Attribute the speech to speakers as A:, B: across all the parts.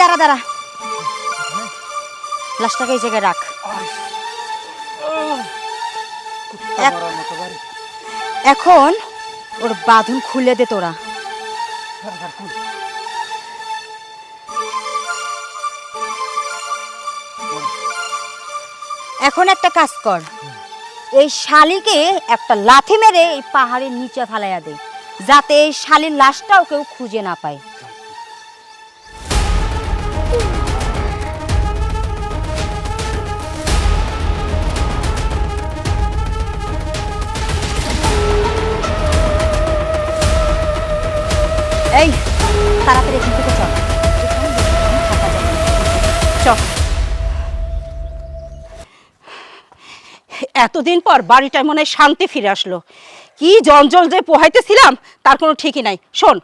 A: দাঁড়া দাঁড়া, লাশটাকে এই জায়গায় রাখ। এখন ওর বাঁধন খুলে দে তোরা। এখন একটা কাজ কর, এই শালিকে একটা লাথি মেরে এই পাহাড়ের নিচে ফেলাইয়া দে, যাতে এই শালির লাশটাও কেউ খুঁজে না পায়। এই তাড়াতাড়ি এখান থেকে চল, চল।
B: এতদিন পর বাড়িটায় মনে হয় শান্তি ফিরে আসলো। কি জঞ্জল যে পোহাইতেছিলাম তার কোনো ঠিকই নাই। শোন,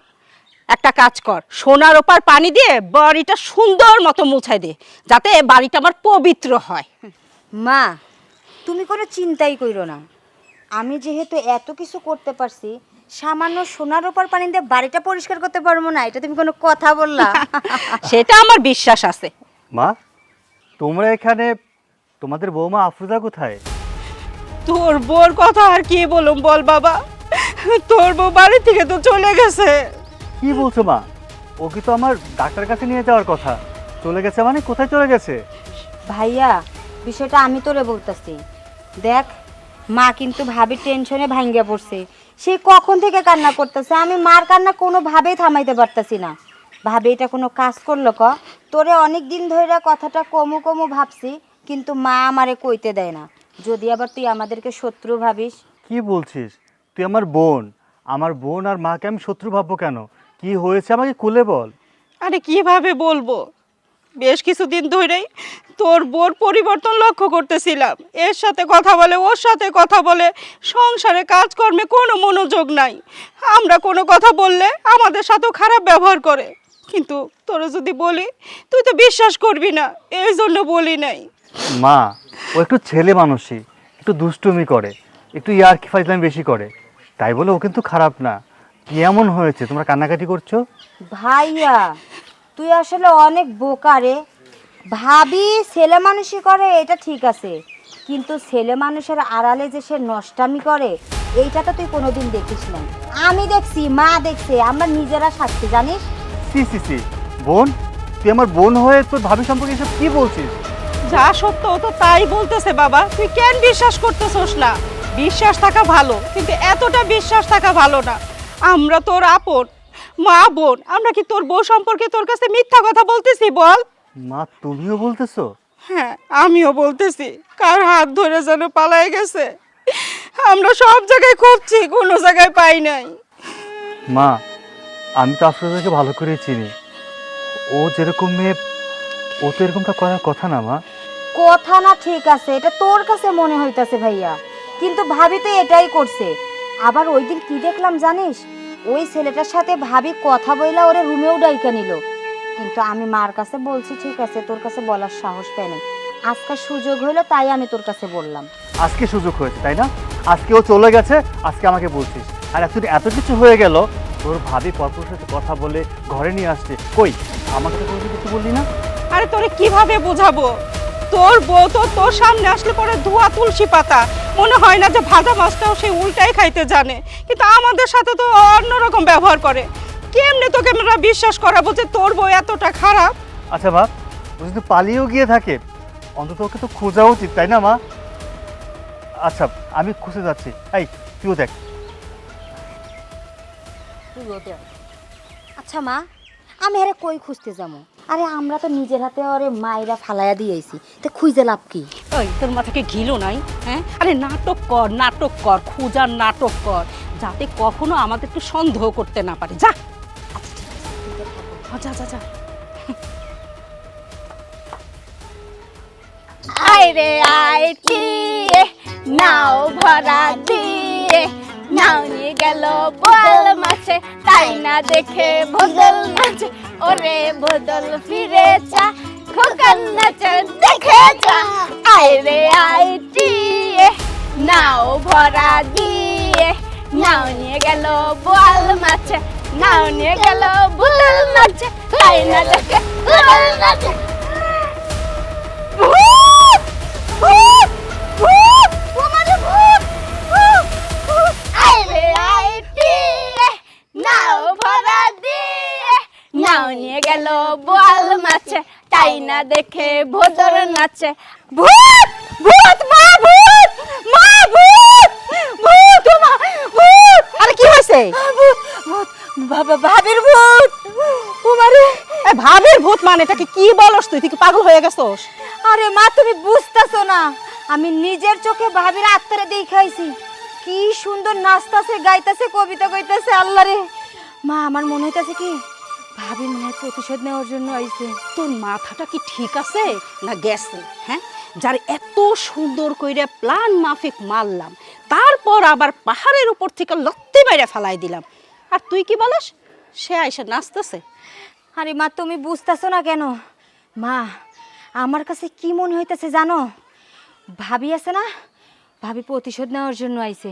B: একটা কাজ কর, সোনার ওপার পানি দিয়ে বাড়িটা সুন্দর মতো মুছাই দে, যাতে বাড়িটা আমার পবিত্র হয়।
A: মা, তুমি কোনো চিন্তাই কইরো না, আমি যেহেতু এত কিছু করতে পারছি, সামান্য সোনার ওপর পানি দিয়ে বাড়িটা পরিষ্কার করতে পারবো না, এটা তুমি কোনো কথা বললা?
B: সেটা আমার বিশ্বাস আছে।
C: মা, তোমরা এখানে, তোমাদের বৌমা আফরোজা কোথায়?
B: তোর বোর কথা আর কি বলুম বল বাবা, তোর বউ বাড়ি থেকে তো চলে গেছে।
C: কি বলছো মা? ওকে তো আমার ডাক্তার কাছে নিয়ে যাওয়ার কথা। চলে গেছে মানে কোথায় চলে গেছে?
A: ভাইয়া, বিষয়টা আমি তোরে বলতেছি। দেখ, মা কিন্তু ভাবি টেনশনে ভাঙ্গিয়া পড়ছে, সে কখন থেকে কান্না করতেছে, আমি মার কান্না কোনোভাবেই থামাইতে পারতাছি না। ভাবি এটা কোনো কাজ করলো ক? তোরে অনেক দিন ধরে কথাটা কমু কমু ভাবছি, কিন্তু মা আমারে কইতে দেয় না। যদি আবার তুই আমাদেরকে শত্রু ভাবিস।
C: কি বলছিস? তুই আমার বোন, আমার বোন আর মাকে আমি শত্রু ভাববো কেন? কি হয়েছে আমাকে খুলে বল।
B: আরে কিভাবে বলবো, বেশ কিছুদিন ধরেই তোর বোর পরিবর্তন লক্ষ্য করতেছিলাম। এর সাথে কথা বলে, ওর সাথে কথা বলে, সংসারে কাজকর্মে কোনো মনোযোগ নাই। আমরা কোনো কথা বললে আমাদের সাথেও খারাপ ব্যবহার করে। কিন্তু তোরা যদি বলি তুই তো বিশ্বাস করবি না, এই জন্য বলি নাই।
C: মা, ও একটু ছেলে মানুষই, একটু দুষ্টুমি করে, একটু ইয়ার্কি ফাইজলামি বেশি করে, তাই বলে ও কিন্তু খারাপ না। কি এমন হয়েছে তোমরা কান্নাকাটি করছো?
A: ভাইয়া, তুই আসলে অনেক বোকা রে। ভাবি ছেলে মানুষই করে এটা ঠিক আছে, কিন্তু ছেলে মানুষের আড়ালে যে সে নষ্টামি করে, এইটা তো তুই কোনোদিন দেখিস না। আমি দেখছি, মা দেখছে, আমরা নিজেরা সাক্ষী, জানিস?
C: সি সি সি, বোন, তুই আমার বোন হয়ে তোর ভাবি সম্পর্কে এসব কি বলছিস?
B: যা সত্য ও তো তাই বলতেছে বাবা, তুই কেন বিশ্বাস করতেছস না? বিশ্বাস থাকা ভালো, কিন্তু এতটা বিশ্বাস থাকা ভালো না। আমরা তোর আপন মা বোন, আমরা কি তোর বউ সম্পর্কে তোর কাছে মিথ্যা কথা বলতেছি বল?
C: মা, তুমিও বলতেছো?
B: হ্যাঁ, আমিও বলতেছি। কার হাত ধরে যেন পালায় গেছে, আমরা সব জায়গায় খুঁজছি, কোনো জায়গায় পাই নাই।
C: মা, আমি তো আফরোজাকে ভালো করে চিনি। ও যেরকম মেয়ে, ও তো এরকমটা করার কথা না মা।
A: কথা না ঠিক আছে, এটা তোর কাছে মনে হইতাছে ভাইয়া, কিন্তু ভাবি তো এটাই করছে। আবার ওই দিন কি দেখলাম জানিস? ওই ছেলেটার সাথে ভাবি কথা বইলা ওরে রুমেও ডাইকা নিল, কিন্তু আমি মার কাছে বলছি, ঠিক আছে, তোর কাছে বলার সাহস পাই নাই। আজকে সুযোগ হইলো তাই আমি তোর কাছে বললাম।
C: আজকে সুযোগ হয়েছে তাই না? আজকে ও চলে গেছে, আজকে আমাকে বলছিস। আর এতদিন এত কিছু হয়ে গেল, তোর ভাবি পরপুরের সাথে কথা বলে ঘরে নিয়ে আসছে, কই আমাকে তো কোনো কিছু বললি না।
B: আরে তোরে কিভাবে বোঝাবো? তোর বউ তো তোর সামনে আসলে পরে ধোয়া তুলসী পাতা, মনে হয় না যে ভাজা মাছটাও সে উল্টাই খাইতে জানে, কিন্তু আমাদের সাথে তো অন্যরকম ব্যবহার করে। কেমনে তোকে আমরা বিশ্বাস করাবো যে তোর বউ এতটা খারাপ?
C: আচ্ছা মা, ও যদি পালিয়েও গিয়ে থাকে, অন্তত ওকে তো খোঁজা উচিত তাই না মা? আচ্ছা, আমি খুঁজে যাচ্ছি। এই তুইও দেখ।
A: আচ্ছা মা, আমি আরে কই খুঁজতে যাবো? আরে আমরা তো নিজের হাতে ওরে মায়েরা ফালাইয়া দিয়েছি, তো খুঁজে লাভ কি?
B: ওই তোর মাথাকে ঘিলো নাই? হ্যাঁ, আরে নাটক কর, নাটক কর, খোঁজার নাটক কর, যাতে কখনো আমাদের একটু সন্দেহ করতে না পারে। যা।
A: আচ্ছা ঠিক আছে, তুই তো থাকো।
B: যা যা যা।
D: আইরে আইটি নাও ভরা দিয়ে নাও নিয়ে গেল বোয়াল মাছে, তাই না দেখে বদল নাচে, ওরে বদল ফিরে চা, খোকান নাচে দেখে যা। আইরে আইটি নাও ভরা দিয়ে নাও নিয়ে গেল বোয়াল মাছে, নাও নিয়ে গেল ভূতের নাচে তাই না দেখে ভূতের নাচে ভূত ভূত ভূত ওমারে ভূত আইরে আইটি নাও ভরা দিয়ে নাও নিয়ে গেল বোয়াল মাছে তাই না দেখে ভোদর নাচে ভূত ভূত মা ভূত মা ভূত ভূত মা ভূত
B: আরে কি হয়েছে?
A: বাবা ভাবির ভূত ওমারে
B: এই ভাবির ভূত মানে এটাকে কি বলস তুই? তুই কি পাগল হয়ে গেছস?
A: আরে মা তুমি বুঝতাছো না, আমি নিজের চোখে ভাবির আত্মারে দেখাইছি কি সুন্দর নাচতাছে গাইতাছে কবিতা কইতাছে। আল্লাহ রে মা আমার মনে হইতাছে কি ভাবি মনে হয় প্রতিশোধ নেওয়ার জন্য আইছে।
B: তোর মাথাটা কি ঠিক আছে না গেছে? হ্যাঁ, যার এত সুন্দর কইরা প্ল্যান মাফিক মারলাম, তারপর আবার পাহাড়ের উপর থেকে লত্তি মেরে ফেলাই দিলাম, আর তুই কি বলস সে আইসা নাচতেছে?
A: আরে মা তুমি বুঝতাছো না কেন? মা আমার কাছে কি মনে হইতাছে জানো? ভাবি আছে না, ভাবি প্রতিশোধ নেওয়ার জন্য আইছে।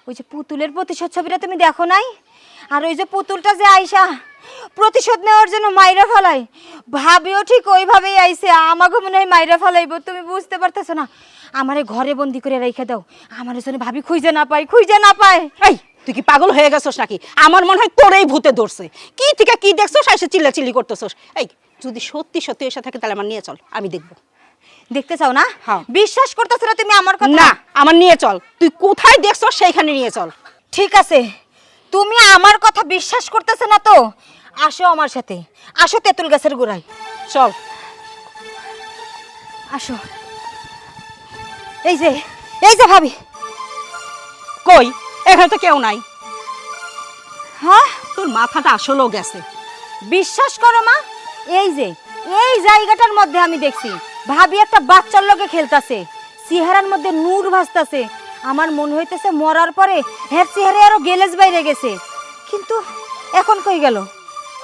A: ওই যে পুতুলের প্রতিশোধ ছবিটা তুমি দেখো নাই? আর ওই যে পুতুলটা যে আইসা প্রতিশোধ নেওয়ার জন্য মাইরা ফেলায়, ভাবিও ঠিক ওইভাবেই আইছে, আমাকে মনে হয় মাইরা ফেলাইব। তুমি বুঝতে পারতেছো না? আমারে ঘরে বন্দি করে রেখে দাও, আমার জন্য ভাবি খুঁজে না পায়, খুঁজে না পায়।
B: এই তুই কি পাগল হয়ে গেছস নাকি? আমার মনে হয় তোরেই ভূতে ধরছে। কি থেকে কি দেখছস এসে চিল্লাচিল্লি করতেছস? এই যদি সত্যি সত্যি এসে থাকে তাহলে আমার নিয়ে চল, আমি দেখবো।
A: দেখতে চাও না?
B: হ্যাঁ।
A: বিশ্বাস করতেছো না তুমি আমার কথা?
B: না, আমার নিয়ে চল। তুই কোথায় দেখছস সেইখানে নিয়ে চল।
A: ঠিক আছে, তুমি আমার কথা বিশ্বাস করতেছ না তো আসো আমার সাথে, আসো তেঁতুল গাছের গোড়ায়
B: চল।
A: আসো। এই যে ভাবি।
B: কই? এখানে তো কেউ নাই।
A: হ্যাঁ
B: তোর মাথাটা আসলেও গেছে।
A: বিশ্বাস করো মা, এই জায়গাটার মধ্যে আমি দেখছি ভাবি একটা বাচ্চার লগে খেলতাছে, চেহারার মধ্যে নূর ভাসতাছে। আমার মনে হইতেছে মরার পরে হের চেহারে আরো গেলেজ বাইরে গেছে, কিন্তু এখন কই গেল?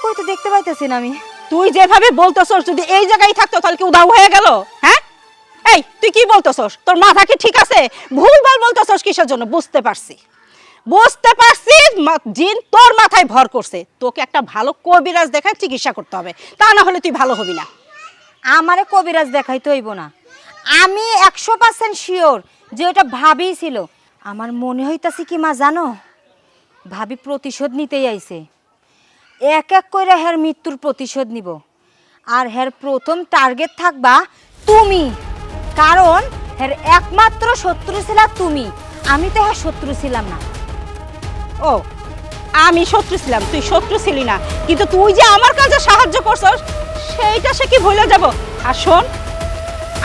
A: কই তো দেখতে পাইতেছি না আমি।
B: তুই যেভাবে বলতেছস যদি এই জায়গায় থাকতো তাহলে কি উধাও হয়ে গেল? হ্যাঁ, এই তুই কি বলতেছস? তোর মাথা কি ঠিক আছে? ভুলভাল বলতেছস কিসের জন্য? বুঝতে পারছি জিন তোর মাথায় ভর করছে। তোকে একটা ভালো কবিরাজ দেখায় চিকিৎসা করতে হবে, তা না হলে তুই ভালো হবি না।
A: আমারে কবিরাজ দেখাইতে হইব না, আমি 100% শিওর যে ওটা ভাবি ছিল। আমার মনে হইতাছে কি মা জানো, ভাবি প্রতিশোধ নিতেই আইছে। এক এক করে হের মৃত্যুর প্রতিশোধ নিব, আর হের প্রথম টার্গেট থাকবা তুমি, কারণ হের একমাত্র শত্রু ছিলা তুমি, আমি তো হের শত্রু ছিলাম না।
B: ও, আমি শত্রু ছিলাম, তুই শত্রু ছিলি না, কিন্তু তুই যে আমার কাজে সাহায্য করছস সেইটা সে কি ভুলে যাব? আর শোন,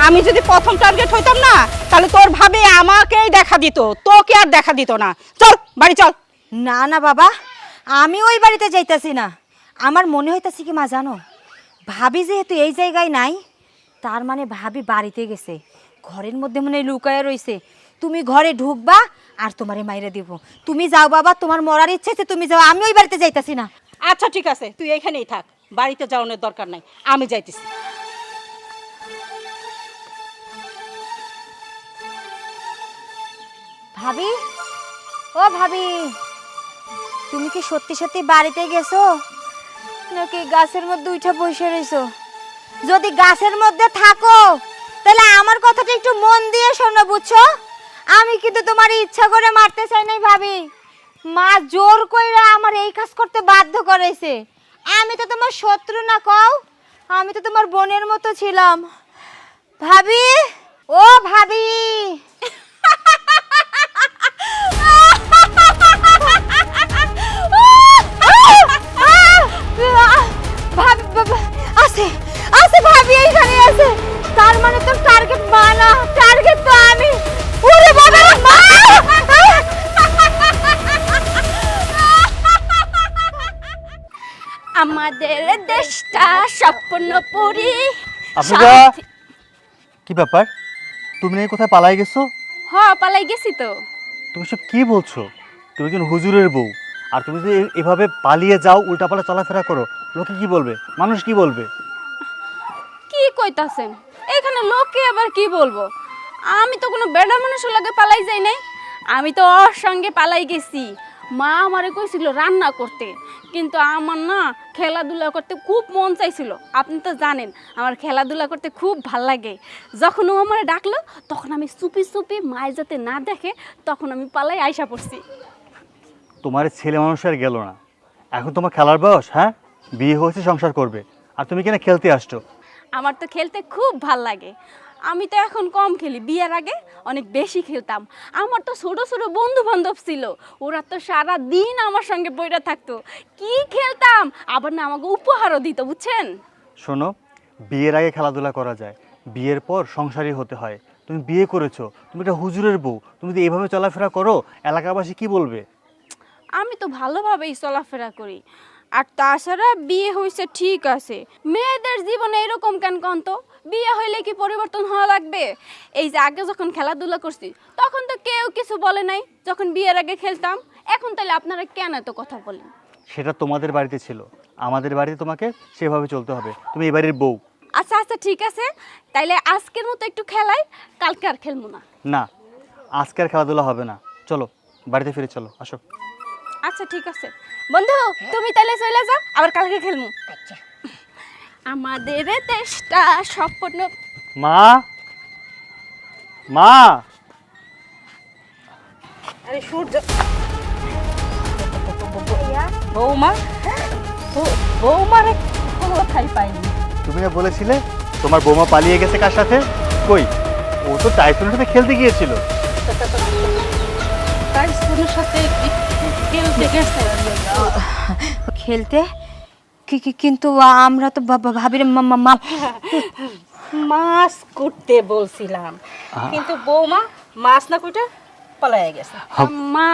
B: আমি যদি প্রথম টার্গেট হইতাম না তাহলে তোর ভাবে আমাকেই দেখা দিত, তোকে আর দেখা দিত না। চল বাড়ি চল।
A: না না বাবা, আমি ওই বাড়িতে যাইতাছি না। আমার মনে হইতাছে কি মা জানো, ভাবি যেহেতু এই জায়গায় নাই, তার মানে ভাবি বাড়িতে গেছে, ঘরের মধ্যে মনে হয় লুকায় রইছে। তুমি ঘরে ঢুকবা আর তোমারে মাইরে দিব। তুমি যাও বাবা, তোমার মরার ইচ্ছে আছে তুমি যাও, আমি ওই বাড়িতে যাইতাছি না।
B: আচ্ছা ঠিক আছে, তুই এখানেই থাক, বাড়িতে যাওয়ানোর দরকার নাই, আমি যাইতেছি।
A: ভাবি, ও ভাবি, তুমি কি সত্যি সত্যি বাড়িতে গেছো নাকি গাছের মধ্যে উঠে বসে রইছো? যদি গাছের মধ্যে থাকো তাহলে আমার কথাটা একটু মন দিয়ে শোনো, বুঝছো? আমি কিন্তু তোমার ইচ্ছা করে মারতে চাই নাই ভাবি, মা জোর কইরা আমার এই কাজ করতে বাধ্য করেছে। আমি তো তোমার শত্রু না, কও, আমি তো তোমার বোনের মতো ছিলাম। ভাবি, ও ভাবি, আছে ভাবি এইখানে আছে, তার মানে তোর টার্গেট মা না, টার্গেট তো আমি। ওরে বাবা রে মা!
D: আমাদের দেশটা স্বপ্নপুরী।
C: আফরোজা, কি ব্যাপার? তুমি নাকি কোথায় পালাই গেছো?
D: হ্যাঁ, পালাই গেছি তো।
C: তুমি সব কি বলছো? তুমি একজন হুজুরের বউ, আর তুমি যদি এভাবে পালিয়ে যাও, উল্টাপাল্টা চলাফেরা করো, লোকে কি বলবে? মানুষ কি বলবে?
D: কি কইতাছেন? এখানে লোকে আবার কি বলবো? আমি তো কোনো বেড়া মানুষের লগে পালাই যাই নাই, আমি তো ওর সঙ্গে পালাই গেছি। মা আমারে কইছিল রান্না করতে, কিন্তু আমার না খেলাধুলা করতে খুব মন চাইছিল। আপনি তো জানেন আমার খেলাধুলা করতে খুব ভাল লাগে। যখন ও আমারে ডাকলো তখন আমি চুপি চুপি মায়ের যাতে না দেখে তখন আমি পালাই আইসা পড়ছি।
C: তোমার ছেলে মানুষ আর গেল না, এখন তোমার খেলার বয়স। হ্যাঁ, বিয়ে হয়েছে, সংসার করবে, আর তুমি কিনা খেলতে আসছো।
D: আমার তো খেলতে খুব ভাল লাগে। আমি তো এখন কম খেলি, বিয়ের আগে অনেক বেশি খেলতাম। আমার তো ছোট ছোট বন্ধু বান্ধব ছিল, ওরা তো সারা দিন আমার সঙ্গে বইরা থাকতো, কি খেলতাম, আবার না আমাকে উপহারও দিত, বুঝছেন?
C: শোনো, বিয়ের আগে খেলাধুলা করা যায়, বিয়ের পর সংসারী হতে হয়। তুমি বিয়ে করেছো, তুমি একটা হুজুরের বউ, তুমি যদি এইভাবে চলাফেরা করো এলাকাবাসী কি বলবে?
D: আমি তো ভালোভাবেই চলাফেরা করি। আর তাছাড়া বিয়ে হয়েছে ঠিক আছে, মেয়েদের জীবনে এরকম কেন কন্ত? বিয়ে হইলে কি পরিবর্তন হওয়া লাগবে? এই যে আগে যখন খেলাধুলা করছি তখন তো কেউ কিছু বলে নাই, যখন বিয়ের আগে খেলতাম। এখন তাহলে আপনারা কেন এত কথা বলেন?
C: সেটা তোমাদের বাড়িতে ছিল, আমাদের বাড়িতে তোমাকে সেভাবে চলতে হবে, তুমি এই বাড়ির বউ।
D: আচ্ছা আচ্ছা ঠিক আছে, তাইলে আজকের মতো একটু খেলাই, কালকে আর খেলবো না।
C: না, আজকে আর খেলাধুলা হবে না, চলো বাড়িতে ফিরে চলো, আসো।
D: আচ্ছা ঠিক আছে বন্ধু, তুমি তাহলে চলে যাও, আবার কালকে খেলবো। আমাদের দেশটা স্বপ্ন।
C: মা, মা,
B: আরে সূর্য, বৌমা, বৌমারে কোনো কথাই পাইনি।
C: তুমি না বলেছিলে তোমার বৌমা পালিয়ে গেছে কার সাথে? কই, ও তো টাইসনের সাথে খেলতে গিয়েছিল।
B: তাই সোনার সাথে খেলতে গেছে।
A: খেলতে কিন্তু আমরা তো ভাবির
B: মাছ করতে বলছিলাম, কিন্তু বৌমা মাছ না কইটা পালাইয়া গেছে।
D: মা,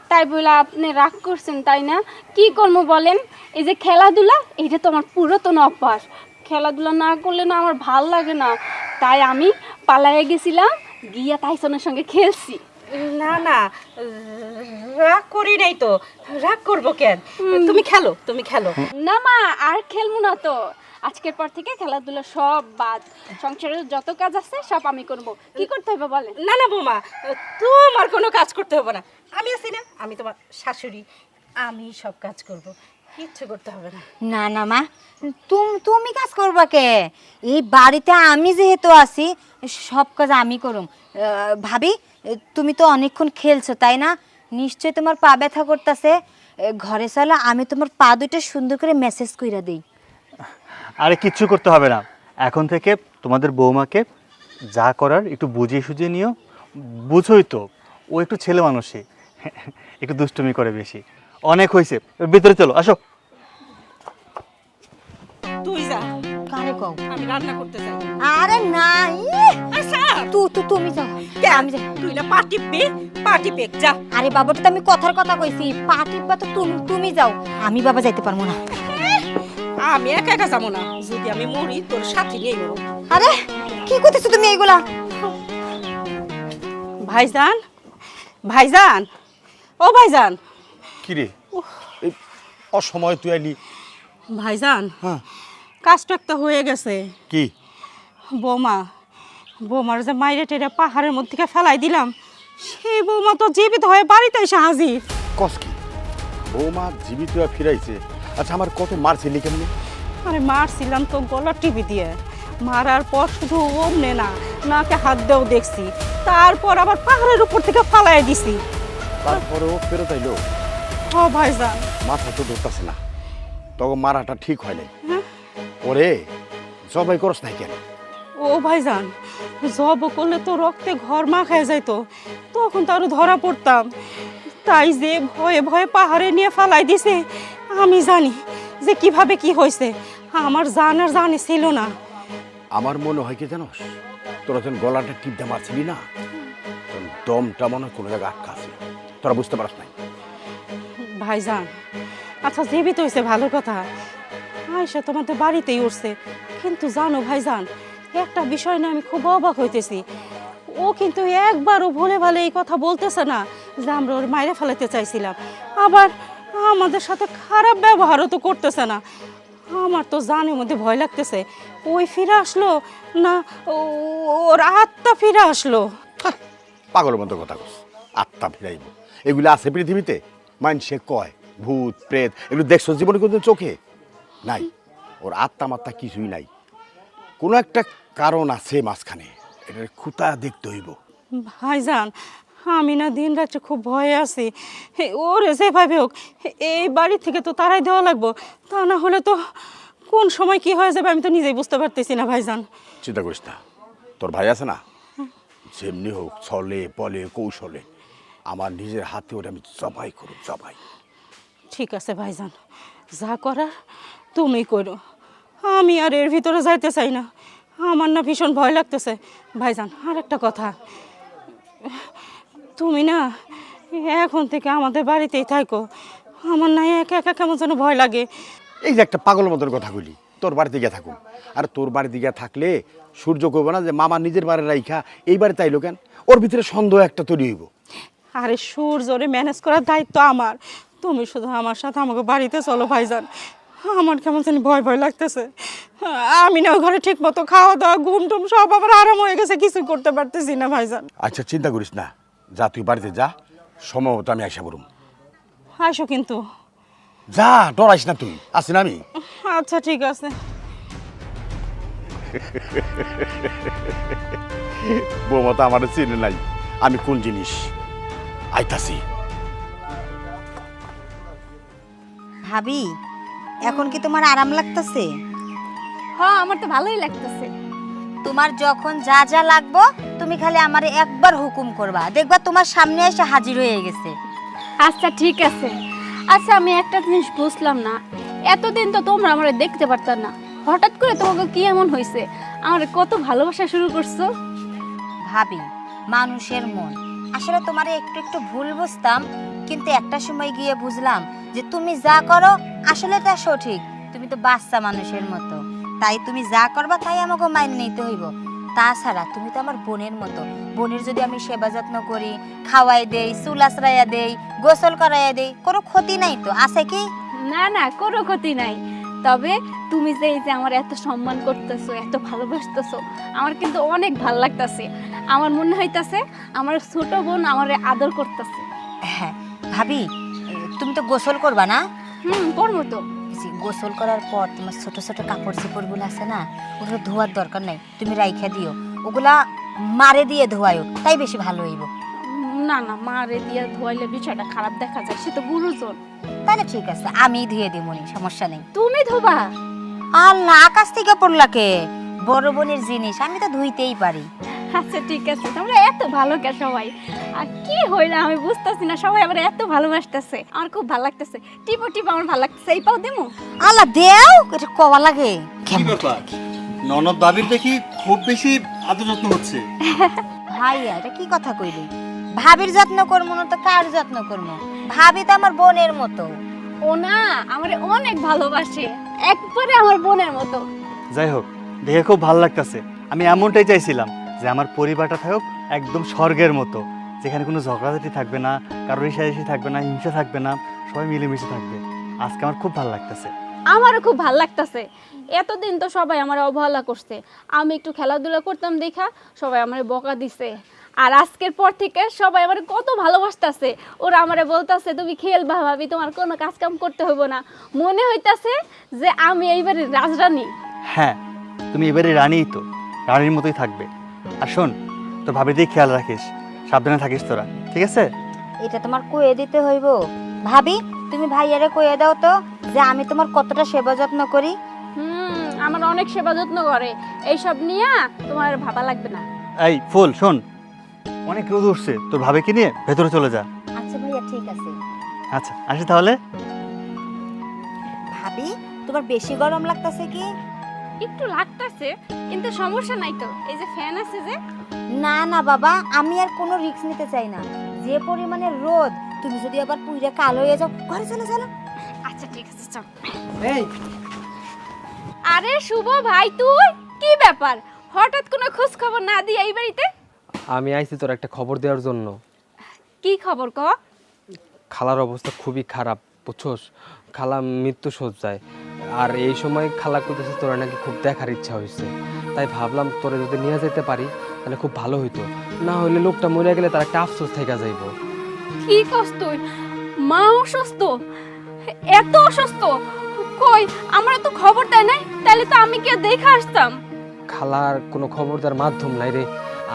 D: তাই বলে আপনি রাগ করছেন তাই না? কি করবো বলেন, এই যে খেলাধুলা এটা তো আমার পুরাতন অভ্যাস, খেলাধুলা না করলে না আমার ভাল লাগে না, তাই আমি পালাইয়া গেছিলাম, গিয়া টাইসনের সঙ্গে খেলছি।
B: না না, রাগ করি নাই তো, রাগ করবো কেন? তুমি খেলো, তুমি খেলো।
D: না মা, আর খেলবো না তো, আজকের পর থেকে খেলাধুলা সব বাদ, সংসারের যত কাজ আছে সব আমি করব। কি করতে হবে বলেন?
B: না না বৌমা, তোমার কোনো কাজ করতে হবে না, আমি আছি না, আমি তোমার শাশুড়ি, আমি সব কাজ করব, কিচ্ছু করতে হবে না।
A: না না মা, তুমি কাজ করবা কে? এই বাড়িতে আমি যেহেতু আছি সব কাজ আমি করুম। ভাবি, তুমি তো অনেকক্ষণ খেলছো তাই না? নিশ্চয়ই তোমার পা ব্যথা করতেছে। ঘরে চলো, আমি তোমার পা দুটো সুন্দর করে মেসেজ কইরা দিই।
C: আরে কিচ্ছু করতে হবে না, এখন থেকে তোমাদের বৌমাকে যা করার একটু বুঝিয়ে সুঝিয়ে নিও। বুঝোই তো, ও একটু ছেলে মানুষই, একটু দুষ্টুমি করে বেশি। অনেক হয়েছে, ভিতরে চলো, আসো।
B: তুই যা,
A: কারে কও?
B: আমি রান্না করতে চাই।
A: আরে না,
B: আচ্ছা
A: তুমি যাও, আমি যাই।
B: তুই না পার্টি পেক যা।
A: আরে বাবাটা তো আমি কথার কথা কইছি, পা টিপবা তো তুমি যাও, আমি বাবা যাইতে পারবো না।
B: আমি একা একা যাবো না, যদি আমি মরি তোর সাথে নিয়ে মরো।
A: আরে কি করতেছো তুমি এইগুলা?
B: ভাইজান, ভাইজান, ও ভাইজান।
E: কি রে, এই অসময় তুই আইলি?
B: ভাইজান,
E: হ্যাঁ,
B: কাজটা একটা হয়ে গেছে।
E: কি?
B: বৌমার যে মাইরে টেরে পাহাড়ের মধ্যে থেকে ফেলাই দিলাম, সেই বৌমা তো জীবিত হয়ে বাড়িতে এসে হাজির।
E: কস কি? বৌমা জীবিত হয়ে ফিরাইছে? আচ্ছা, আমার কত মারছিলি কেমনি?
B: আরে মারছিলাম তো গলা টিপি দিয়ে, মারার পর শুধু অমনে না, নাকে হাত দেও দেখছি, তারপর আবার পাহাড়ের উপর থেকে ফালাই দিছি।
E: তারপরে ও ফেরত আইলো?
B: ও ভাইজান,
E: মাথা তো ধরতেছে না, তখন মারাটা ঠিক হয় নাই। ওরে জবাই করস নাই কেন?
B: ও ভাইজান, জব করলে তো রক্তে ঘর মাখায় যাইতো, তখন তো আরো ধরা পড়তাম, তাই যে ভয়ে ভয়ে পাহাড়ে নিয়ে ফালাই দিছে। আমি জানি যে কিভাবে কি হয়েছে, আমার জানার জানি ছিল না।
E: আমার মনে হয় কি জানোস, তোরা যখন গলাটা টিপটা মারছিলি না, তখন দমটা মনে হয় কোনো জায়গায় আটকা ছিল, তোরা বুঝতে পারস নাই।
B: ভাইজান, আচ্ছা জীবিত হয়েছে ভালো কথা, আয়সা তোমাদের বাড়িতেই উঠছে, কিন্তু জানো ভাইজান, একটা বিষয় না আমি খুব অবাক হইতেছি, ও কিন্তু একবারও ভুলে ভালে এই কথা বলতেছে না যে আমরা ওর মাইরে ফেলাতে চাইছিলাম, আবার আমাদের সাথে খারাপ ব্যবহারও তো করতেছে না। আমার তো জানের মধ্যে ভয় লাগতেছে, ওই ফিরে আসলো না ওর আত্মা ফিরে আসলো।
E: পাগলের মতো কথা কস, আত্মা ফিরাইব, এগুলো আছে পৃথিবীতে? মানুষে কয় ভূত প্রেত এগুলো দেখছো জীবনে কোনদিন চোখে নাই? ওর আত্মা মাত্তা কিছুই নাই। কোনো একটা কারণ আছে মাঝখানে, এটা খুঁতা দেখতে হইব।
B: ভাইজান, আমি না দিন রাত্রে খুব ভয়ে আছি। ওরে যেভাবে হোক এই বাড়ি থেকে তো তারাই দেওয়া লাগবো, তা না হলে তো কোন সময় কি হয়ে যাবে আমি তো নিজেই বুঝতে পারতেছি না ভাইজান।
E: চিন্তা করিস না, তোর ভাই আছে না, যেমনি হোক ছলে বলে কৌশলে আমার নিজের হাতে ওটা আমি জবাই করুক, জবাই।
B: ঠিক আছে ভাইজান, যা করার তুমি করো, আমি আর এর ভিতরে যাইতে চাই না। আমার না ভীষণ ভয় লাগতেছে। ভাইজান, আর একটা কথা, তুমি না এখন থেকে আমাদের বাড়িতেই থাকো। আমার না একা একা কেমন যেন ভয় লাগে।
E: এই যে একটা পাগল মতন কথা বলি, তোর বাড়িতে গিয়ে থাকুন। আর তোর বাড়িতে গিয়ে থাকলে সূর্য করবো না যে মামা নিজের বাড়ি রাইখা এই বাড়িতে আইলো কেন, ওর ভিতরে সন্দেহ একটা তৈরি হইব।
B: আরে সূর্যরে ম্যানেজ করার দায়িত্ব আমার, তুমি শুধু আমার সাথে আমাকে বাড়িতে চলো ভাইজান। আমার কেমন জানি ভয় ভয় লাগতেছে। আমি না ঘরে ঠিক মতো খাওয়া দাওয়া ঘুম টুম সব আবার আরাম হয়ে গেছে, কিছু করতে পারতেছি না ভাইজান।
E: আচ্ছা চিন্তা করিস না, যা তুই বাড়িতে যা, সময় মতো আমি আসা করুম।
B: আসো কিন্তু।
E: যা, ডরাইস না তুই, আসি না আমি।
B: আচ্ছা ঠিক আছে।
E: বৌমা তো আমার চিনে নাই আমি কোন জিনিস। আইতাছি।
A: ভাবি, এখন কি তোমার আরাম লাগতেছে?
D: হ্যাঁ, আমার তো ভালোই লাগতেছে।
A: তোমার যখন যা যা লাগবো তুমি খালি আমারে একবার হুকুম করবা, দেখবা তোমার সামনে এসে হাজির হয়ে গেছে।
D: আচ্ছা ঠিক আছে। আচ্ছা, আমি একটা জিনিস বুঝলাম না, এতদিন তো তোমরা আমারে দেখতে পারতাম না, হঠাৎ করে তোমাকে কি এমন হয়েছে আমারে কত ভালোবাসা শুরু করছো?
A: ভাবি, মানুষের মন, আসলে তোমারে একটু একটু ভুল বুঝতাম, কিন্তু একটা সময় গিয়ে বুঝলাম যে তুমি যা করো আসলে তা সঠিক। তুমি তো বাচ্চা মানুষের মতো, তাই তুমি যা করবা তাই আমাকে মাইনে নিতে হইব। তাছাড়া তুমি তো আমার বোনের মতো, বোনের যদি আমি সেবা যত্ন করি, খাওয়াই দেই, চুল আশ্রাইয়া দেই, গোসল করাইয়া দেই, কোনো ক্ষতি নাই তো, আছে কি?
D: না না, কোনো ক্ষতি নাই। তবে তুমি যে এই যে আমার এত সম্মান করতেছো, এত ভালোবাসতেছো, আমার কিন্তু অনেক ভালো লাগতেছে। আমার মনে হইতাছে আমার ছোট বোন আমারে আদর করতেছে।
A: হ্যাঁ ভাবি, তুমি তো গোসল করবা না?
D: করবো তো।
A: গোসল করার পর তোমার ছোট ছোট কাপড় চোপড়গুলো আছে না, ওগুলো ধোয়ার দরকার নাই, তুমি রাইখা দিও, ওগুলা মারে দিয়ে ধোয়াইও, তাই বেশি ভালো হইব।
D: না না, মারে দিয়া ধোয়াইলে বিষয়টা খারাপ দেখা যায়, সে তো গুরুজন।
A: তাহলে ঠিক আছে, আমি ধুয়ে দিবনি, সমস্যা নেই।
D: তুমি ধোবা?
A: আল্লাহ, আকাশ থেকে পড়লাকে, বড় বোনের জিনিস আমি তো ধুইতেই পারি।
D: আচ্ছা ঠিক আছে, তোমরা এত ভালো কে সবাই। আর কি হইলো আমি বুঝতেছি না, সবাই আবার এত ভালোবাসতেছে, আমার খুব ভালো লাগতেছে। টিপো টিপো আমার ভালো লাগতেছে, এই পাও দিমু।
A: আল্লাহ দেও, এটা কওয়া লাগে।
C: কি ব্যাপার, ননদ দাবির দেখি খুব বেশি আদর যত্ন হচ্ছে।
A: ভাইয়া, এটা কি কথা কইলি? ভাবির যত্ন করবো না তো কার যত্ন করবো? ভাবি তো আমার বোনের মতো।
D: ও না, আমারে অনেক ভালোবাসে, একবারে আমার বোনের মতো।
C: যাই হোক, দেখে খুব ভালো লাগতেছে। আমি এমনটাই চাইছিলাম যে আমার পরিবারটা থাকুক একদম স্বর্গের মতো, যেখানে কোনো ঝগড়াঝাটি থাকবে না, কারোর ইশাইশি থাকবে না, হিংসা থাকবে না, সবাই মিলেমিশে থাকবে। আজকে আমার খুব ভালো লাগতেছে।
D: আমারও খুব ভালো লাগতেছে। এতদিন তো সবাই আমার অবহেলা করছে, আমি একটু খেলাধুলা করতাম দেখা সবাই আমার বকা দিছে। আর আজকের পর থেকে সবাই আমার কত ভালোবাসতেছে, ওরা আমারে বলতেছে তুমি খেলবা ভাবি, তোমার কোনো কাজ কাম করতে হইব না। মনে হইতাছে যে আমি এইবারে রাজরানী।
C: হ্যাঁ, তুমি এবারে রানীই তো, রানীর মতোই থাকবে। আর শোন, তোর ভাবির দিকে খেয়াল রাখিস, সাবধানে থাকিস তোরা, ঠিক আছে?
A: এটা তোমার কয়ে দিতে হইব? ভাবি, তুমি ভাইয়ারে কয়ে দাও তো যে আমি তোমার কতটা সেবা যত্ন করি।
D: আমার অনেক সেবা যত্ন করে, এইসব নিয়ে তোমার ভাবা লাগবে না।
C: এই ফুল, শোন, অনেক রোদ উঠছে, তোর ভাবিকে নিয়ে ভেতরে চলে যা।
A: আচ্ছা ভাইয়া, ঠিক আছে।
C: আচ্ছা, আসি তাহলে।
A: ভাবি, তোমার বেশি গরম লাগতেছে কি?
D: একটু লাগতেছে, কিন্তু সমস্যা নাই তো, এই যে ফ্যান আছে যে।
A: না না বাবা, আমি আর কোনো রিস্ক নিতে চাই না। যে পরিমাণে রোদ, তুমি যদি আবার পুইরা কালো হয়ে যাও, ঘরে চলে চলো।
D: আচ্ছা ঠিক আছে, চল। আরে শুভ ভাই, তুই কি ব্যাপার, হঠাৎ কোনো খোঁজ খবর না দিয়ে এই বাড়িতে?
F: আমি আইছি তোর একটা খবর দেওয়ার জন্য।
D: কি খবর ক?
F: খালার অবস্থা খুবই খারাপ, বুঝছোস? খালা মৃত্যু শয্যায়। আর এই সময় খালা কইতেছে তোরা নাকি খুব দেখার ইচ্ছা হয়েছে, তাই ভাবলাম তোরা যদি নিয়ে যেতে পারি তাহলে খুব ভালো হইতো। না হইলে লোকটা মরে গেলে তার একটা আফসোস থেকে যাইব।
D: কি কস তুই? মা অসুস্থ? এত অসুস্থ? কই আমরা তো খবর দেয় নাই, তাহলে তো আমি কি দেখে আসতাম।
F: খালার কোনো খবরদার মাধ্যম নাই রে,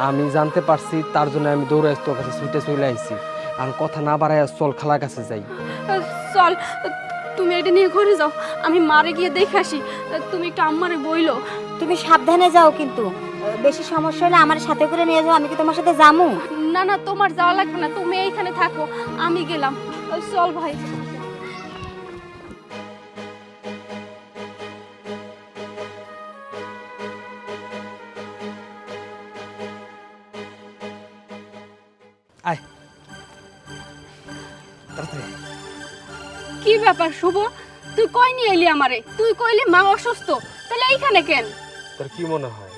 F: আমি জানতে পারছি, তার জন্য আমি দৌড়ে তোর কাছে ছুটে চলে আইছি। আমি কথা না বাড়াই চল খালার কাছে যাই।
D: চল, তুমি এটা নিয়ে ঘরে যাও, আমি মারে গিয়ে দেখে আসি। তুমি একটু আম্মারে বইলো।
A: তুমি সাবধানে যাও কিন্তু, বেশি সমস্যা হলে আমার সাথে করে নিয়ে যাও, আমি কি তোমার সাথে যামু?
D: না না, তোমার যাওয়া লাগবে না, তুমি এইখানে থাকো, আমি গেলাম। চল ভাই।
F: আয় তাড়াতাড়ি।
D: কি ব্যাপার শুভ, তুই কই নিয়ে এলি আমারে? তুই কইলি মা অসুস্থ, তাহলে এইখানে কেন?
F: তোর কি মনে হয়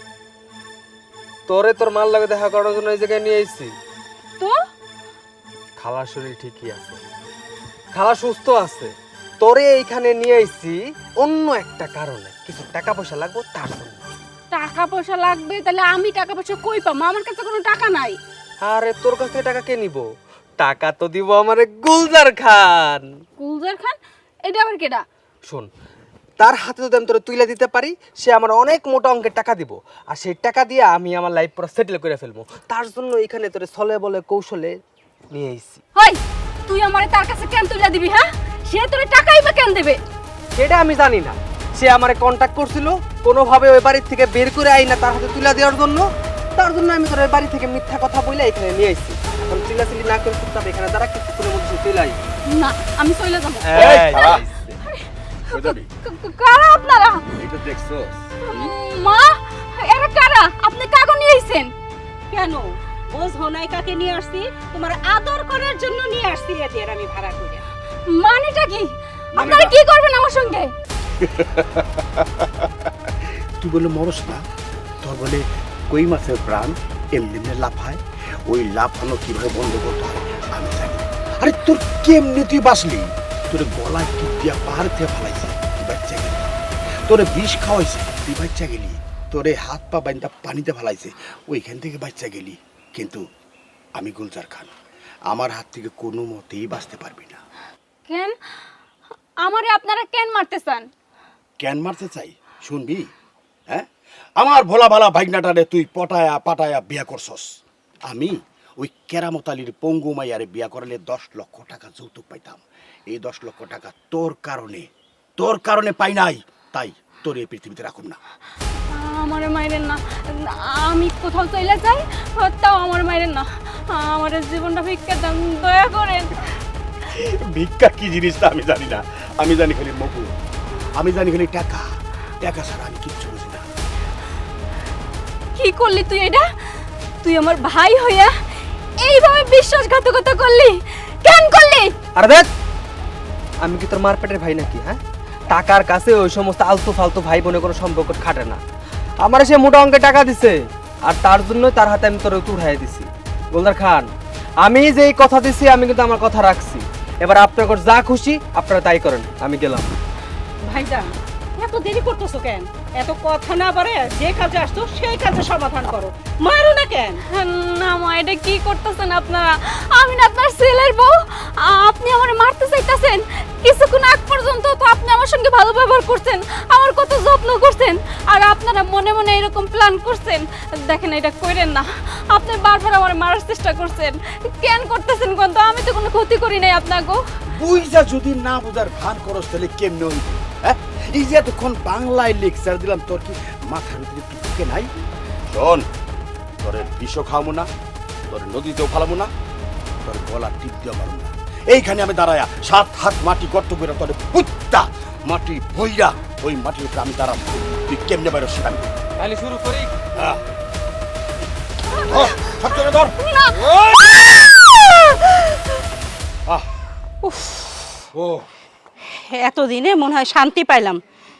F: তোরে তোর মাল লাগে দেখা করার জন্য এই জায়গায় নিয়ে আইছি?
D: তো
F: খালার শরীর ঠিকই আছে, খালা সুস্থ আছে, তোরে এইখানে নিয়ে আইছি অন্য একটা কারণে, কিছু টাকা পয়সা লাগবে তার জন্য।
D: টাকা পয়সা লাগবে? তাহলে আমি টাকা পয়সা কই পাবো? আমার কাছে কোনো টাকা নাই।
F: আরে তোর কাছ থেকে টাকা কে নিব? টাকা তো দিব আমারে গুলজার খান।
D: গুলজার খান? এটা আবার কেডা?
F: শোন, তার হাতে যদি আমি তোরে তুইলা দিতে পারি, সে আমার অনেক মোটা অঙ্কের টাকা দিব, আর সেই টাকা দিয়ে আমি আমার লাইফ পুরো সেটেল করে ফেলবো। তার জন্য এখানে তোরে ছলে বলে কৌশলে নিয়ে আইছি।
D: হই, তুই আমারে তার কাছে কেন তুইলা দিবি? হ্যাঁ, সে তোরে টাকাই বা কেন দেবে?
F: সেটা আমি জানি না, সে আমারে কন্টাক্ট করছিল কোনোভাবে ওই বাড়ির থেকে বের করে আই না তার হাতে তুলে দেওয়ার জন্য। তার জন্য আমি তোর ওই বাড়ি থেকে মিথ্যা কথা বলে এখানে নিয়ে আইছি। এখন চিল্লাচিল্লি না করে চুপচাপ এখানে দাঁড়া, কিছুক্ষণের মধ্যে চলে আই।
D: না, আমি চলে যাবো। কারা আপনারা?
E: এটা দেখছো?
D: মা, এরা কারা? আপনি কাগজ নিয়ে আইছেন
B: কেন বোঝো নাই কাকে নিয়ে আসছি? তোমার আদর করার জন্য নিয়ে আসছি এদের আমি ভাড়া করে।
D: মানেটা কি? আপনারা কি করবেন আমার সঙ্গে?
E: তুই বলে মরস না, তোর বলে কই মাছের প্রাণ এমনি এমনি লাফায়, ওই লাফানো কিভাবে বন্ধ করতে হয় আমি জানি। আরে তোর কেমনি তুই বাঁচলি? তোর গলায় টিপ দিয়া পাহাড় থেকে ফালাইছে, তুই বাচ্চা গেলি। তোরে বিষ খাওয়াইছে, তুই বাচ্চা গেলি। তোরে হাত পা বাইন্দা পানিতে ফালাইছে, ওইখান থেকে বাচ্চা গেলি। কিন্তু আমি গুলজার খান, আমার হাত থেকে কোনো মতেই বাঁচতে পারবি না।
D: কেন আমারে আপনারা কেন মারতে চান?
E: কেন মারতে চাই শুনবি? হ্যাঁ, আমার ভোলা ভালা ভাইগনাটারে তুই পটায়া পাটায়া বিয়া করছস। আমি ওই কেরামত আলীর পঙ্গু মাইয়ারে বিয়া করালে 10 লক্ষ টাকা যৌতুক পাইতাম। এই 10 লক্ষ টাকা তোর কারণে পাই নাই, তাই তোর এই পৃথিবীতে রাখুম না।
D: আমারে মাইরেন না, আমি কোথাও চলে যাই, তাও আমার মাইরেন না। আমার জীবনটা ভিক্ষা দেন, দয়া করেন।
E: ভিক্ষা কি জিনিসটা আমি জানি না, আমি জানি খালি মকু, আমি জানি খালি টাকা। টাকা ছাড়া আমি কিচ্ছু বুঝি না।
D: কি করলি তুই এটা? তুই আমার ভাই হইয়া এইভাবে বিশ্বাসঘাতকতা করলি? কেন করলি?
F: আরে দেখ, আমি কি তোর মার পেটের ভাই নাকি? হ্যাঁ, টাকার কাছে ওই সমস্ত আলতু ফালতু ভাই বোনে কোনো সম্পর্ক খাটে না। আমার সে মোটা অঙ্কের টাকা দিছে, আর তার জন্য তার হাতে আমি তোর উঠাই দিছি। গোলদার খান, আমি যেই কথা দিছি আমি কিন্তু আমার কথা রাখছি। এবার আপনার যা খুশি আপনারা তাই করেন, আমি গেলাম।
B: ভাইজান, এত দেরি করতেছো কেন? এত কথা না পারে যে কাজে আসছো সেই কাজে সমাধান করো, মারো না কেন?
D: না মা, এটা কি করতেছেন আপনারা? আমি না আপনার ছেলের বউ, আপনি আমারে মারতে চাইতেছেন? কিছুক্ষণ আগ পর্যন্ত তো আপনি আমার সঙ্গে ভালো ব্যবহার করছেন, আমার কত যত্ন করছেন, আর আপনারা মনে মনে এরকম প্ল্যান করছেন। দেখেন, এটা কইরেন না। আপনি বারবার আমার মারার চেষ্টা করছেন। কেন করতেছেন কোন? তো আমি তো কোনো ক্ষতি করি নাই আপনাকে।
E: বুঝা যদি না বুঝার ভান করস তাহলে কেমনে হইব? হ্যাঁ, এই যে এতক্ষণ বাংলায় লেকচার দিলাম, তোর কি মাথার ভিতরে একটু ঢুকে নাই? শোন, তোর বিষও খাওয়াবো না, তোর নদীতেও ফালাবো না, তোর গলা টিপ দিয়ে মারবো না। এইখানে আমি দাঁড়ায়া 7 হাত মাটি গর্ত করে তোর পুত্তা মাটি বইরা ওই মাটির উপরে আমি দাঁড়াবো। তুই কেমনে বাইরে সেখানে
F: তাহলে শুরু করি।
E: ধর। ও,
B: এতদিনে মনে হয় শান্তি পাইলাম।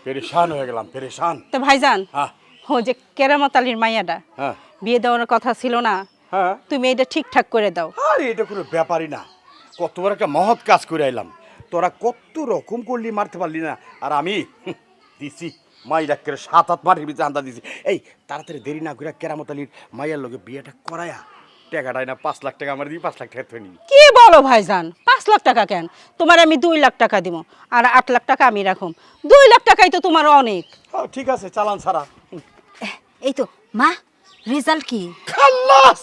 E: পেরেশান হয়ে গেলাম, পেরেশান।
B: তো ভাইজান,
E: হ্যাঁ
B: ও যে কেরামত আলীর মাইয়াটা
E: হ্যাঁ
B: বিয়ে দেওয়ার কথা ছিল না,
E: হ্যাঁ।
B: তুমি এটা ঠিকঠাক করে দাও।
E: আরে এটা কোনো ব্যাপারই না, কত বড় একটা মহৎ কাজ করে আইলাম। তোরা কত রকম করলি, মারতে পারলি না। আর আমি দিছি মাইরা করে 7 হাত মাটির ভিতরে আন্দা দিছি। এই তাড়াতাড়ি দেরি না করে কেরামত আলীর মাইয়ার লগে বিয়েটা করায়া টাকাটাই না 5 লাখ টাকা আমার দিয়ে 5 লাখ টাকা থই নি।
B: কি বলো ভাইজান, 5 লাখ টাকা কেন, তোমার আমি 2 লাখ টাকা দিব, আর 8 লাখ টাকা আমি রাখুম। 2 লাখ টাকাই তো তোমার অনেক।
E: ঠিক আছে, চালান সারা।
A: এই তো মা, রেজাল্ট কি?
E: খাল্লাস।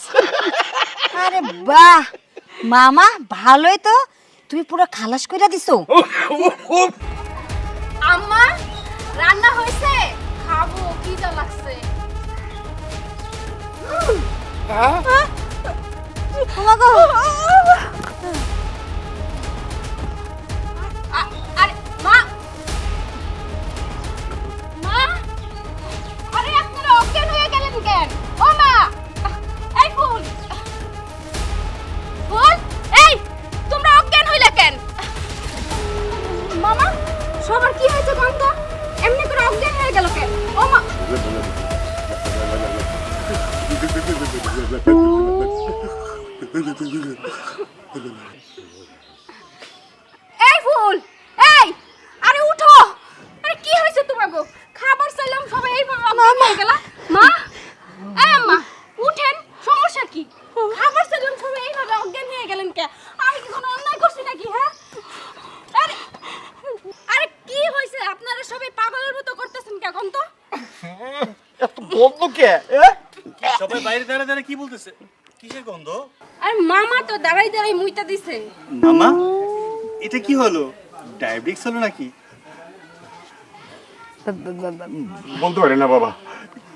A: আরে বাহ মামা, ভালোই তো, তুমি পুরো খালাস কইরা দিছো।
D: আম্মা রান্না হয়েছে, খাবো, খিদা লাগছে।
A: তোমাগো
D: আরে মা, মা, আরে আপনারা অজ্ঞান হয়ে গেলেন কেন? ও মা, এই ফুল, ফুল, এই তোমরা অজ্ঞান হইলে কেন? মামা, সবার কি হয়েছে গন্ধ? এমনি করে অজ্ঞান হয়ে গেল কেন? ও মা, এই ফুল, এই, আরে উঠো, আরে কি হয়েছে তোমার গো? খাবার চাইলাম সবাই এইভাবে অজ্ঞান হয়ে গেল। মা, এই আম্মা উঠেন, সমস্যা কি? খাবার চাইলাম সবাই এইভাবে অজ্ঞান হয়ে গেলেন কে? আমি কি কোনো অন্যায় করছি নাকি? হ্যাঁ, আরে আরে কি হয়েছে? আপনারা সবাই পাগলের মতো করতেছেন কে? কোন তো
E: এত গন্ধ কে?
C: সবাই বাইরে দাঁড়া দাঁড়া কি বলতেছে? কিসের গন্ধ?
D: আরে মামা তো দাঁড়াই দাঁড়াই মুইতা দিছে।
C: মামা, এটা কি হলো? ডায়াবেটিস হলো নাকি?
E: বলতে পারি না বাবা,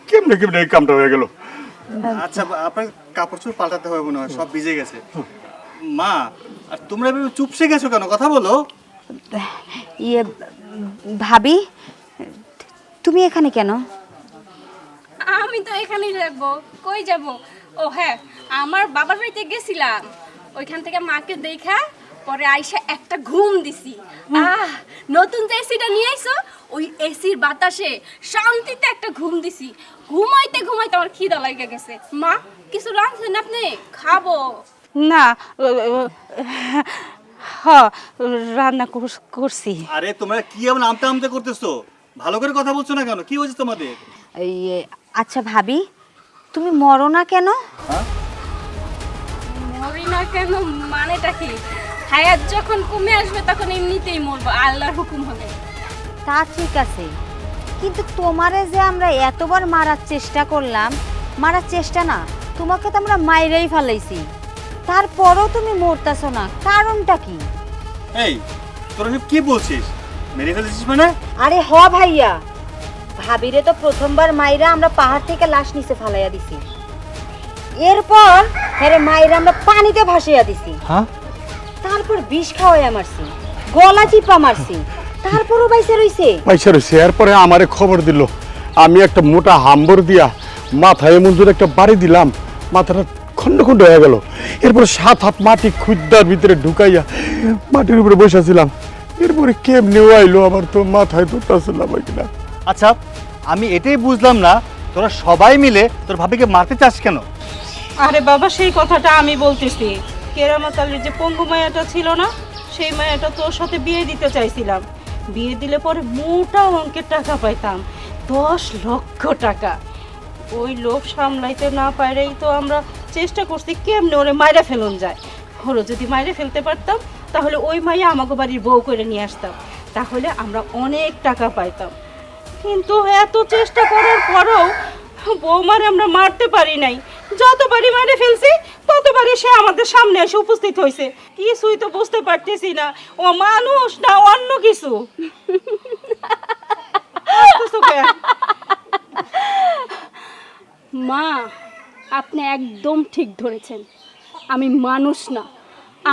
E: কেমনে কেমনে এই কামটা হয়ে গেল।
C: আচ্ছা, আপনার কাপড় চোপড় পাল্টাতে হবে মনে হয়, সব ভিজে গেছে। মা, আর তোমরা এভাবে চুপসে গেছো কেন? কথা বলো।
A: ইয়ে ভাবি, তুমি এখানে কেন?
D: আমি তো এখানেই থাকবো, কই যাব? ও হ্যাঁ, আমার বাবার বাড়িতে গেছিলাম, ওইখান থেকে মাকে দেখা পরে আইসা একটা ঘুম দিছি। নতুন যে এসিটা নিয়ে আইছো, ওই এসির বাতাসে শান্তিতে একটা ঘুম দিছি। ঘুমাইতে ঘুমাইতে আমার খিদা লাগে গেছে। মা, কিছু রাঁধছেন আপনি? খাবো।
B: না, হ, রান্না করছি।
C: আরে তোমরা কি এমন আমতে আমতে করতেছো? ভালো করে কথা বলছো না কেন? কি হয়েছে তোমাদের?
A: ইয়ে, আচ্ছা ভাবি, তুমি মরো না কেন?
D: মরি না কেন মানেটা কি? হায়াত যখন কমে আসবে তখন এমনিতেই মরবো, আল্লাহর হুকুম হবে।
A: তা ঠিক আছে, কিন্তু তোমারে যে আমরা এতবার মারার চেষ্টা করলাম, মারার চেষ্টা না, তোমাকে তো আমরা মাইরেই ফেলাইছি, তারপরও তুমি মরতাছো না, কারণটা কি?
C: এই, তোরা সব কি বলছিস? মেরে ফেলেছিস মানে?
A: আরে হ ভাইয়া, ভাবিরে তো প্রথমবার মাইরা আমরা পাহাড় থেকে লাশ নিচে ফালাইয়া দিছি, এরপর হেরে মাইরা আমরা পানিতে ভাসিয়ে দিছি,
C: হ্যাঁ,
A: তারপর বিষ খাওয়াইয়া মারছি, গলা চিপা মারছি, তারপরও বাইসে রইছে।
E: পয়সা রয়েছে, এরপরে আমারে খবর দিল, আমি একটা মোটা হাম্বর দিয়া মাথায় এমন জোরে একটা বাড়ি দিলাম, মাথাটা খন্ড খন্ড হয়ে গেল। এরপরে 7 হাত মাটি খুদ্দার ভিতরে ঢুকাইয়া মাটির উপরে বসেছিলাম। এরপরে কেমনে আইলো আমার তো মাথায় তো টাচলাম কিনা।
C: আচ্ছা, আমি এটাই বুঝলাম না, তোরা সবাই মিলে তোর ভাবিকে মারতে চাস কেন?
B: আরে বাবা, সেই কথাটা আমি বলতেছি। কেরামত আলীর যে পঙ্গু মায়াটা ছিল না, সেই মায়াটা তোর সাথে বিয়ে দিতে চাইছিলাম। বিয়ে দিলে পরে মোটা অঙ্কের টাকা পাইতাম, 10 লক্ষ টাকা। ওই লোভ সামলাইতে না পারেই তো আমরা চেষ্টা করছি কেমনে ওরে মাইরা ফেলন যায়। ওরে যদি মাইরা ফেলতে পারতাম, তাহলে ওই মাইয়া আমাকে বাড়ির বউ করে নিয়ে আসতাম, তাহলে আমরা অনেক টাকা পাইতাম। কিন্তু এত চেষ্টা করার পরেও বৌমারে আমরা মারতে পারি নাই। যতবারই মারে ফেলছি ততবারই সে আমাদের সামনে এসে উপস্থিত হয়েছে। কিছুই তো বুঝতে পারতেছি না, ও মানুষ না অন্য কিছু।
D: মা, আপনি একদম ঠিক ধরেছেন, আমি মানুষ না,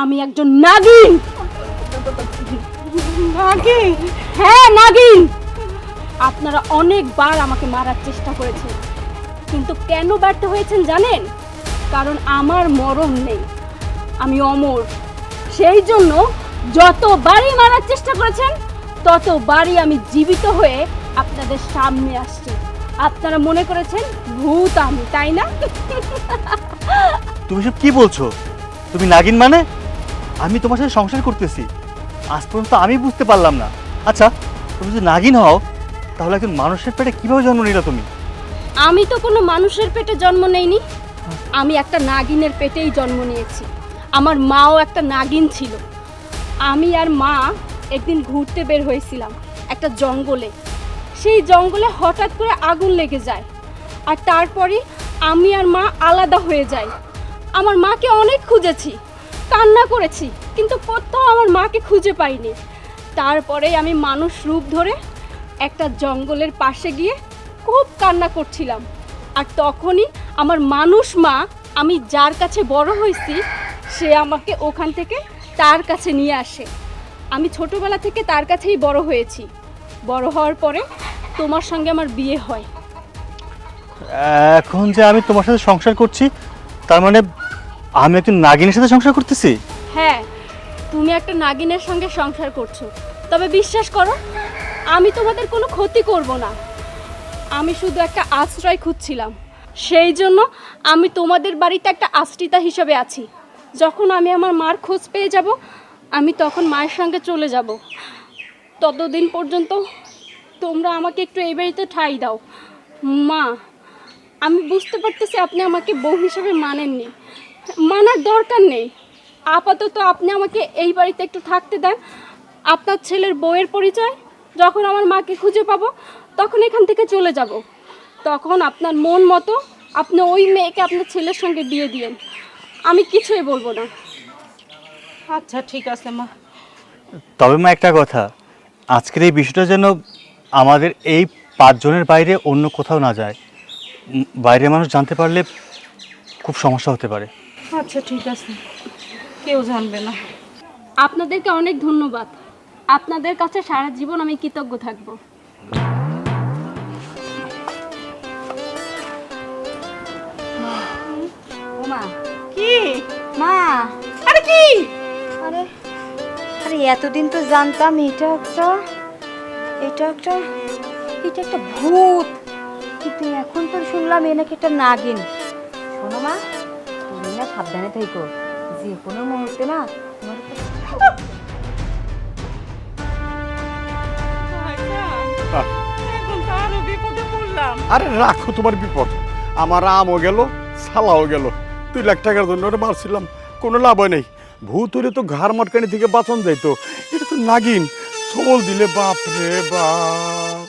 D: আমি একজন নাগিন।
B: নাগিন?
D: হ্যাঁ, নাগিন। আপনারা অনেকবার আমাকে মারার চেষ্টা করেছেন, কিন্তু কেন ব্যর্থ হয়েছেন জানেন? কারণ আমার মরণ নেই, আমি অমর। সেই জন্য যতবারই মারার চেষ্টা করেছেন, ততবারই আমি জীবিত হয়ে আপনাদের সামনে আসছি। আপনারা মনে করেছেন ভূত আমি, তাই না?
C: তুমি সব কি বলছো? তুমি নাগিন মানে? আমি তোমার সাথে সংসার করতেছি, আজ পর্যন্ত আমি বুঝতে পারলাম না। আচ্ছা, তুমি যদি নাগিন হও, তাহলে একজন মানুষের পেটে কিভাবে জন্ম নিলা তুমি?
D: আমি তো কোনো মানুষের পেটে জন্ম নেইনি, আমি একটা নাগিনের পেটেই জন্ম নিয়েছি। আমার মাও একটা নাগিন ছিল, আমি আর মা একদিন ঘুরতে বের হয়েছিলাম একটা জঙ্গলে। সেই জঙ্গলে হঠাৎ করে আগুন লেগে যায়, আর তারপরে আমি আর মা আলাদা হয়ে যাই। আমার মাকে অনেক খুঁজেছি, কান্না করেছি, কিন্তু কোথাও আমার মাকে খুঁজে পাইনি। তারপরে আমি মানুষ রূপ ধরে একটা জঙ্গলের পাশে গিয়ে খুব কান্না করছিলাম। আর তখনই আমার মানুষ মা, আমি যার কাছে বড় হয়েছি, সে আমাকে ওখান থেকে তার কাছে নিয়ে আসে। আমি ছোটবেলা থেকে তার কাছেই বড় হয়েছি। বড় হওয়ার পরে তোমার সঙ্গে আমার বিয়ে হয়।
C: এখন যে আমি তোমার সাথে সংসার করছি, তার মানে আমি একজন নাগিনের সাথে সংসার করতেছি?
D: হ্যাঁ, তুমি একটা নাগিনের সঙ্গে সংসার করছো, তবে বিশ্বাস করো আমি তোমাদের কোনো ক্ষতি করব না। আমি শুধু একটা আশ্রয় খুঁজছিলাম, সেই জন্য আমি তোমাদের বাড়িতে একটা আশ্রিতা হিসেবে আছি। যখন আমি আমার মার খোঁজ পেয়ে যাব, আমি তখন মায়ের সঙ্গে চলে যাব। ততদিন পর্যন্ত তোমরা আমাকে একটু এই বাড়িতে ঠাঁই দাও। মা, আমি বুঝতে পারতেছি আপনি আমাকে বউ হিসেবে মানেননি, মানার দরকার নেই। আপাতত আপনি আমাকে এই বাড়িতে একটু থাকতে দেন। আপনার ছেলের বউয়ের পরিচয় যখন আমার মাকে খুঁজে পাবো, তখন এখান থেকে চলে যাব। তখন আপনার মন মতো আপনি ওই মেয়েকে আপনার ছেলের সঙ্গে বিয়ে দিয়েন, আমি কিছুই বলবো না।
B: আচ্ছা ঠিক আছে মা।
C: তবে মা, একটা কথা, আজকের এই বিষয়টা যেন আমাদের এই 5 জনের বাইরে অন্য কোথাও না যায়। বাইরের মানুষ জানতে পারলে খুব সমস্যা হতে পারে।
B: আচ্ছা ঠিক আছে, কেউ জানবে না।
D: আপনাদেরকে অনেক ধন্যবাদ। আপনাদের কাছে সারা জীবন আমি কৃতজ্ঞ থাকবো।
A: ওমা,
B: কি?
A: মা,
B: আরে কি?
A: আরে আরে এতদিন তো জানতাম এটা একটা ভূত, কিন্তু এখন তো শুনলাম এ নাকি একটা নাগিন। শোনো মা, তুমি না সাবধানে থেকো, যে কোনো মুহূর্তে না তোমার
B: এখন তো আরো বিপদে পড়লাম।
E: আরে রাখো তোমার বিপদ, আমার আমও গেল, সালাও গেল। 2 লাখ টাকার জন্য ওটা মারছিলাম, কোনো লাভ হয় নাই। ভূত হলে তো ঘাড় মটকানি থেকে বাঁচন যাইতো, এটা তো নাগিন। ছবল দিলে বাপ রে বাপ।